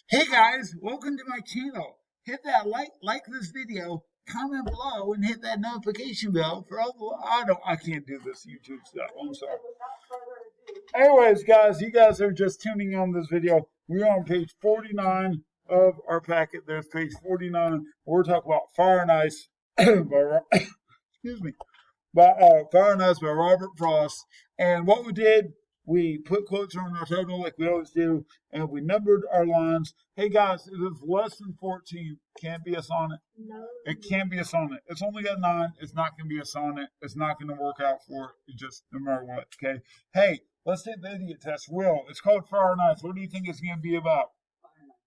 Hey guys, welcome to my channel. Hit that like this video, comment below, and hit that notification bell for all the I can't do this YouTube stuff. I'm sorry. Anyways, guys, you guys are just tuning on this video. We're on page 49 of our packet. There's page 49. We're talking about Fire and Ice by excuse me. Fire and Ice by Robert Frost. And what we did, we put quotes on our total like we always do, and we numbered our lines. Hey guys, it is less than 14. Can't be a sonnet. No. It can't be a sonnet. It's only got 9. It's not going to be a sonnet. It's not going to work out for it. Just no matter what. Okay. Hey, let's take the idiot test. Will, it's called Fire and Ice. What do you think it's going to be about?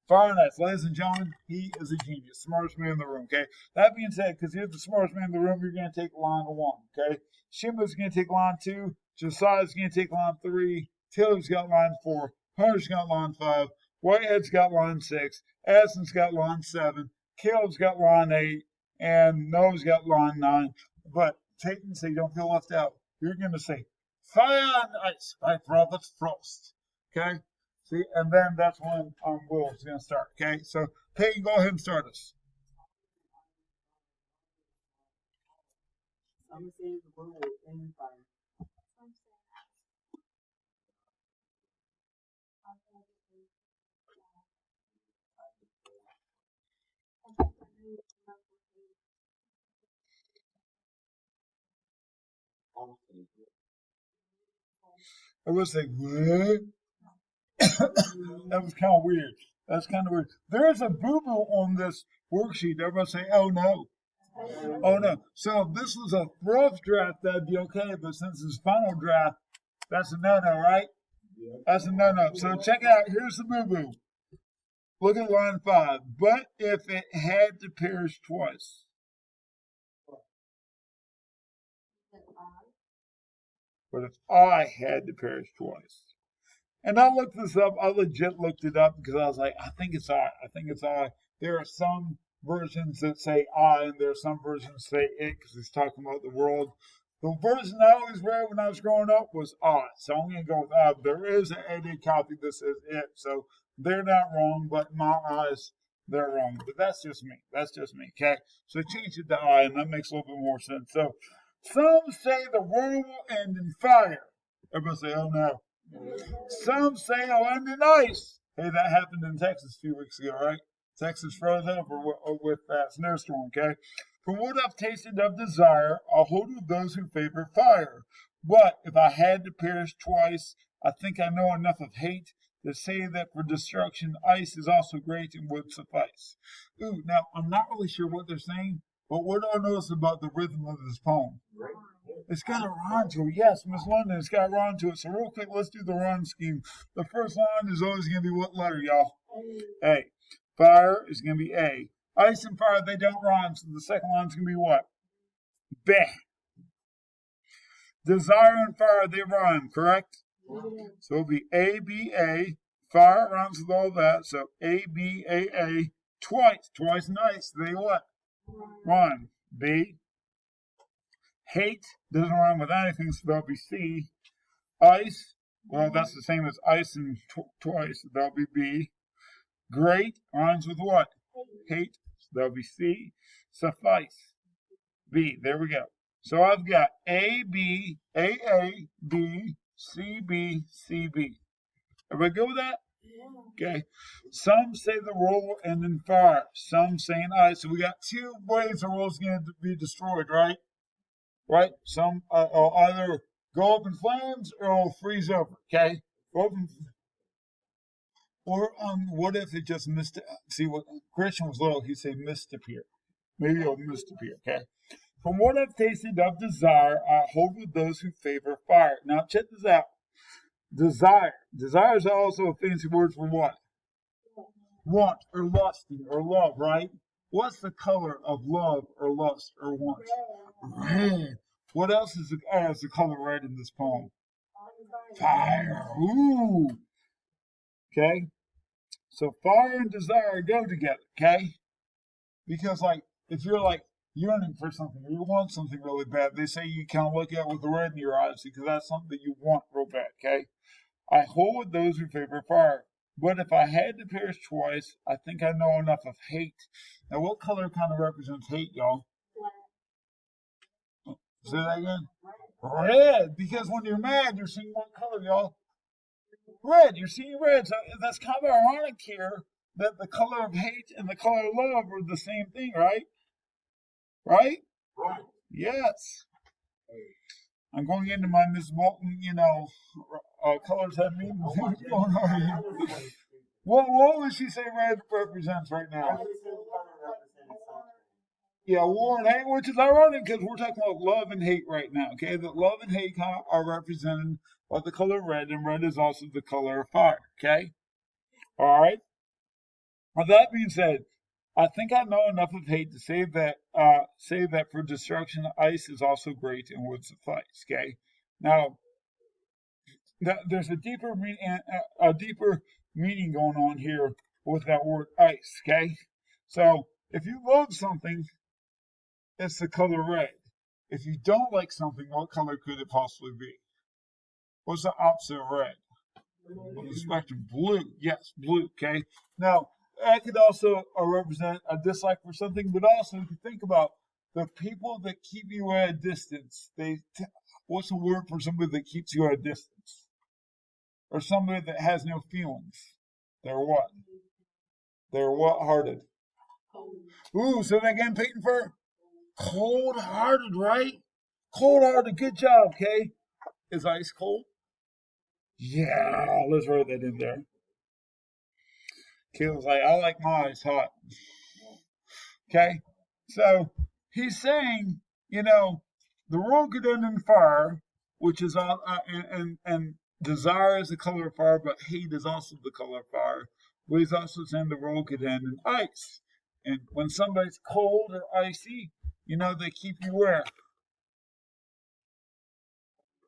Fire and Ice. Ladies and gentlemen, he is a genius. Smartest man in the room, okay? That being said, because you're the smartest man in the room, you're going to take line 1, okay? Shima's going to take line 2. Josiah's going to take line 3. Taylor's got line 4. Hunter's got line 5. Whitehead's got line 6. Addison's got line 7. Caleb's got line 8. And Noah's got line 9. But take and say, don't feel left out. You're going to say, Fire and Ice by Robert Frost, okay? See, and then that's when Will is going to start, okay? So, Peyton, go ahead and start us. Some say the world will end in fire. I was like, what? That was kind of weird. That's kind of weird. There is a boo-boo on this worksheet. Everybody say, oh no. Oh no. So if this was a rough draft, that'd be okay. But since it's final draft, that's a no-no, right? That's a no-no. So check it out. Here's the boo-boo. Look at line 5. But if it had to perish twice. But if I had to perish twice. And I looked this up. I legit looked it up because I was like, I think it's I. I think it's I. There are some versions that say I, and there are some versions that say it because it's talking about the world. The version I always read when I was growing up was I. So I'm going to go with I. There is an edited copy that says it. So they're not wrong, but in my eyes, they're wrong. But that's just me. That's just me. Okay? So change it to I, and that makes a little bit more sense. So some say the world will end in fire. Everybody say, oh no. Some say it'll end in ice. Hey, that happened in Texas a few weeks ago, right? Texas froze over with that snowstorm, okay? From what I've tasted of desire, I'll hold with those who favor fire. But if I had to perish twice, I think I know enough of hate to say that for destruction, ice is also great and would suffice. Ooh, now, I'm not really sure what they're saying, but what do I notice about the rhythm of this poem? It's got a rhyme to it. Yes, Miss London, it's got a rhyme to it. So real quick, let's do the rhyme scheme. The first line is always going to be what letter, y'all? A. Fire is going to be A. Ice and fire, they don't rhyme, so the second line is going to be what? B. Desire and fire, they rhyme, correct? So it'll be A, B, A. Fire rhymes with all that, so A, B, A. Twice. Twice and ice, they what? Rhyme. B. Hate doesn't rhyme with anything, so that'll be C. Ice, well, that's the same as ice and twice, so that'll be B. Great rhymes with what? Hate, so that'll be C. Suffice, B. There we go. So I've got A, B, B, C, B, C, B. Everybody go with that? Okay. Some say the world will end in fire. Some say in ice. So we got 2 ways the world's going to be destroyed, right? Right? Some will either go up in flames or it'll freeze over, okay? Or what if it just missed? See, what Christian was little, he'd say mist appear. Maybe it'll mist appear, okay? From what I've tasted of desire, I hold with those who favor fire. Now, check this out. Desire. Desire is also a fancy word for what? Want or lusting or love, right? What's the color of love or lust or want? Red. What else is the color red in this poem? Fire. Ooh. Okay. So fire and desire go together, okay? Because like if you're like yearning for something or you want something really bad, they say you kind of look at it with the red in your eyes because that's something that you want real bad, okay? I hold with those who favor fire. But if I had to pierce twice, I think I know enough of hate. Now, what color kind of represents hate, y'all? Say that again. Red, because when you're mad, you're seeing what color, y'all? Red. You're seeing red. So that's kind of ironic here that the color of hate and the color of love are the same thing, right? Right? Right. Yes. I'm going into my Miss Bolton, colors have meanings. What's going on here? What would she say red represents right now? Yeah, war and hate, which is ironic because we're talking about love and hate right now. Okay, that love and hate are represented by the color red, and red is also the color of fire. Okay, all right. With that being said, I think I know enough of hate to say that for destruction, ice is also great in woods of ice. Okay, now there's a deeper meaning going on here with that word ice. Okay, so if you love something, it's the color red. If you don't like something, what color could it possibly be? What's the opposite of red? On the spectrum, blue. Yes, blue. Okay. Now, that could also represent a dislike for something, but also if you think about the people that keep you at a distance, what's the word for somebody that keeps you at a distance? Or somebody that has no feelings? They're what? They're what-hearted? Ooh, say that again, Peyton Fur. Cold-hearted, right? Cold-hearted, good job, okay? Is ice cold? Yeah, let's write that in there. Caleb's like, I like my ice hot. Okay, so he's saying, the world could end in fire, which is all, and desire is the color of fire, but hate is also the color of fire. But he's also saying the world could end in ice. And when somebody's cold or icy, they keep you where?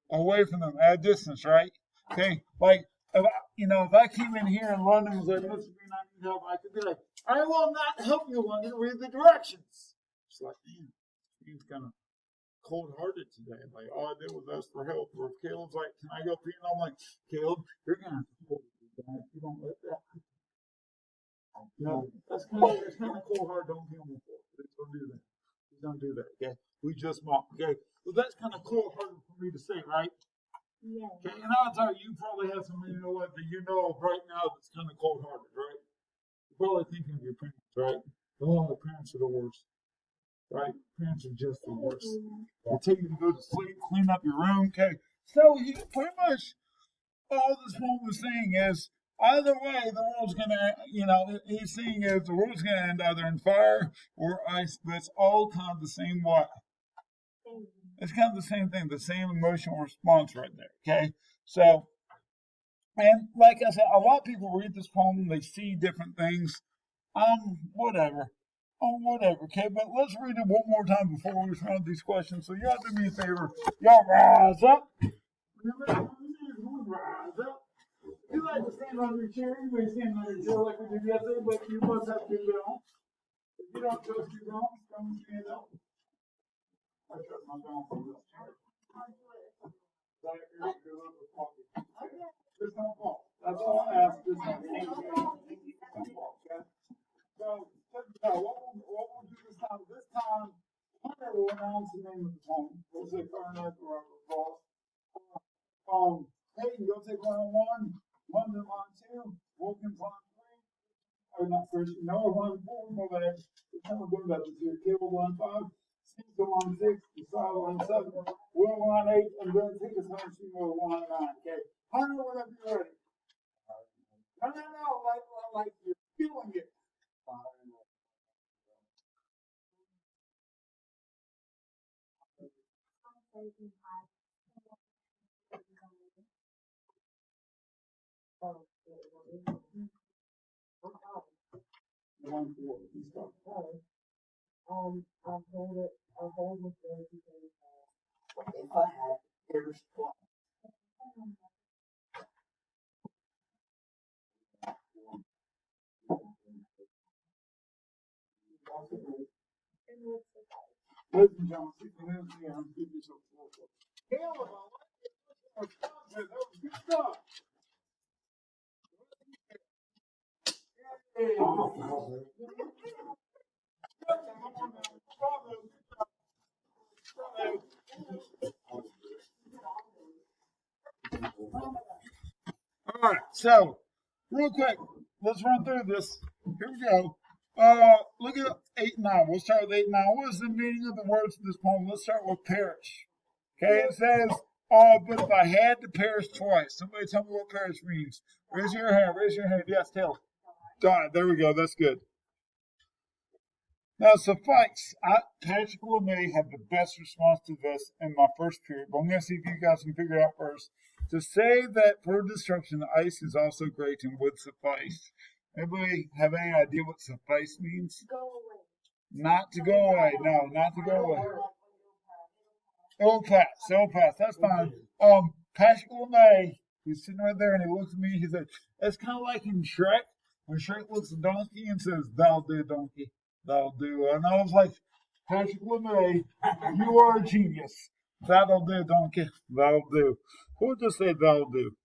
Away from them, at a distance, right? Okay, like if I came in here in London and was like, Mr. Green, I need help, I could be like, I will not help you, London. Read the directions. It's like, man, he's kind of cold-hearted today. Like, all I did was ask for help. Or if Caleb's like, can I go pee? And I'm like, Caleb, you're gonna have to hold me down if you don't let that. That's kind of cold-hearted. Don't feel me for it. Please don't do that. Please don't do that. Okay, we just mock. Okay, well that's kind of cold-hearted for me to say, right? Yeah. Okay, and odds are you probably have somebody that you know of right now that's kind of cold-hearted, right? You're probably thinking of your parents, right? Oh, the parents are the worst, right? Parents are just the worst. They take you to go to sleep, clean up your room, okay? So he pretty much all this poem was saying is either way, the world's gonna, he's saying is the world's gonna end either in fire or ice, but it's all kind of the same what? It's kind of the same thing, the same emotional response right there, okay? So, and like I said, a lot of people read this poem, they see different things. Whatever. Whatever, okay? But let's read it one more time before we respond to these questions. So y'all do me a favor. Y'all rise up. Rise up. If you like to stand on your chair, you may stand on your chair like we did yesterday, but you must have to get on. If you don't trust your balance, come stand up. I trust my balance on this chair. Just don't fall. That's all I ask. Just don't fall. Okay? So, what we'll do this time? This time, Hunter will announce the name of the poem. We'll say Fahrenheit or Frost. Hayden, go take line 1, London line 2, Wilkins line 3. Or not first, Noah line 4, no that. This time we're doing that this year. Cable line 5, Cecil line 6, Desire line 7, Will line 8, and then take us home to line 9. Okay. Hunter, whenever you're ready. No, like you're feeling it. One four. I'll hold it. I'll hold it there. If I had, there's one. Ladies and gentlemen, give yourself a little. Caleb, I like it. That was good stuff. All right, so real quick, let's run through this. Here we go. Look at 8 and 9. We'll start with 8 and 9. What is the meaning of the words of this poem? Let's start with perish. Okay, it says, but if I had to perish twice, somebody tell me what perish means. Raise your hand, raise your hand. Yes, tell. Done. There we go. That's good. Now, suffice. Patrick LeMay had the best response to this in my first period, but I'm going to see if you guys can figure it out first. To say that for destruction, ice is also great and would suffice. Anybody have any idea what suffice means? Go away. Not to go away. No, not to go away. It'll pass. It'll pass. That's fine. Patrick LeMay, he's sitting right there and he looks at me. He said, it's kind of like in Shrek, when Shrek looks at Donkey and says, "That'll do, Donkey. That'll do." And I was like, Patrick LeMay, you are a genius. That'll do, Donkey. That'll do. Who would just say that'll do?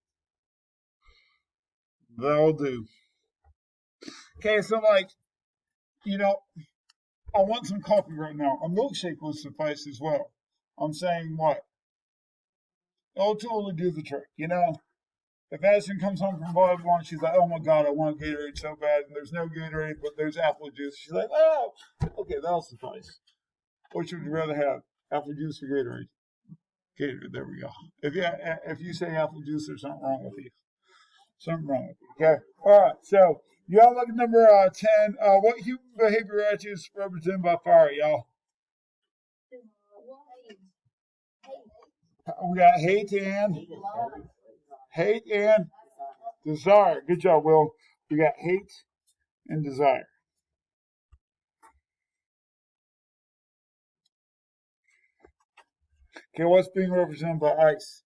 That'll do. Okay, so like, you know, I want some coffee right now. A milkshake would suffice as well. I'm saying what? It'll totally do the trick, you know? If Addison comes home from volleyball and she's like, "Oh my God, I want Gatorade so bad," and there's no Gatorade, but there's apple juice, she's like, "Oh, okay, that'll suffice." Which would you rather have, apple juice or Gatorade? Gatorade, there we go. If you say apple juice, there's something wrong with you. Something wrong with you, okay? All right, so y'all look at number 10. What human behavior attitudes represented by fire, y'all? We got hate and desire. Good job, Will. We got hate and desire. Okay, what's being represented by ice?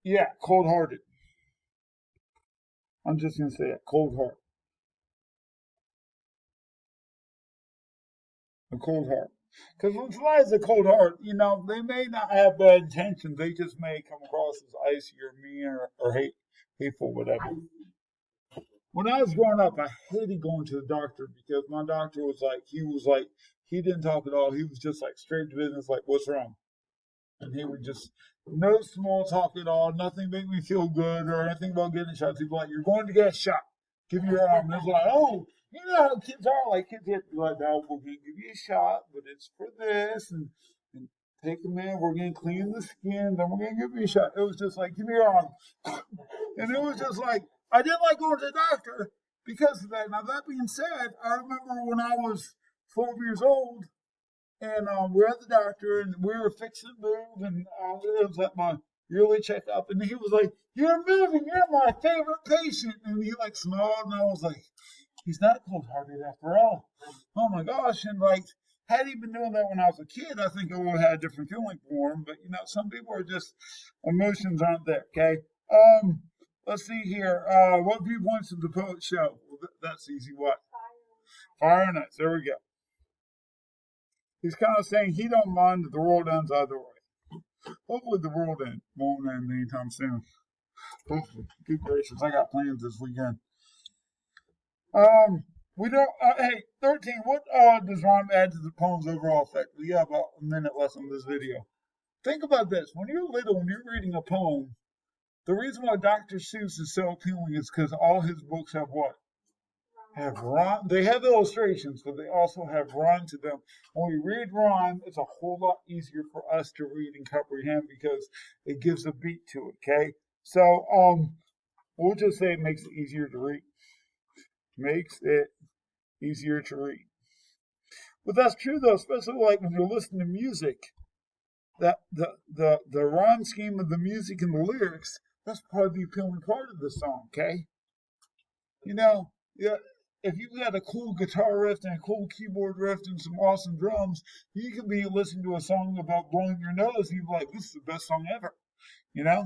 Yeah, cold-hearted. I'm just going to say that, cold heart. A cold heart. Because when somebody has a cold heart, you know, they may not have bad intentions. They just may come across as icy or mean or hateful, whatever. When I was growing up, I hated going to the doctor because my doctor was like, he didn't talk at all. He was just like straight to business, like, "What's wrong?" And he would just, no small talk at all, nothing make me feel good or anything about getting shots. He'd be like, "You're going to get a shot. Give me your arm." And it's like, "Oh, you know how kids are. Like, kids have to be like, "No, we're going to give you a shot, but it's for this. And take them in. We're going to clean the skin. Then we're going to give you a shot." It was just like, "Give me your arm." And it was just like, I didn't like going to the doctor because of that. Now, that being said, I remember when I was 12 years old, and we were at the doctor, and we were fixing to move, and it was at my yearly checkup, and he was like, "You're moving, you're my favorite patient." And he like smiled, and I was like, he's not cold-hearted after all. Oh my gosh. And like, had he been doing that when I was a kid, I think I would have had a different feeling for him. But you know, some people are just, emotions aren't there, okay? Let's see here. What viewpoints did the poet show? Well, that's easy. What? Fire and ice. There we go. He's kind of saying he don't mind that the world ends either way. Hopefully the world won't end anytime soon. Hopefully. Good gracious, I got plans this weekend. We don't, hey, 13, what does rhyme add to the poem's overall effect? We have about a minute left on this video. Think about this. When you're little, when you're reading a poem, the reason why Dr. Seuss is so appealing is because all his books have what? Have rhyme. They have illustrations, but they also have rhyme to them. When we read rhyme, it's a whole lot easier for us to read and comprehend because it gives a beat to it, okay? So, we'll just say it makes it easier to read. Makes it easier to read. But that's true though, especially like when you're listening to music. That the rhyme scheme of the music and the lyrics, that's probably the appealing part of the song, okay? You know, yeah, if you've got a cool guitar riff and a cool keyboard riff and some awesome drums, you could be listening to a song about blowing your nose and you're like, "This is the best song ever." You know?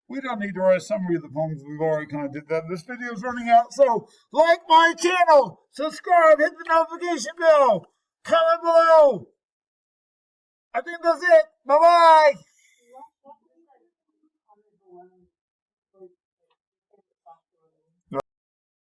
We don't need to write a summary of the poems. We've already kind of did that. This video is running out. So, like my channel, subscribe, hit the notification bell, comment below. I think that's it. Bye-bye.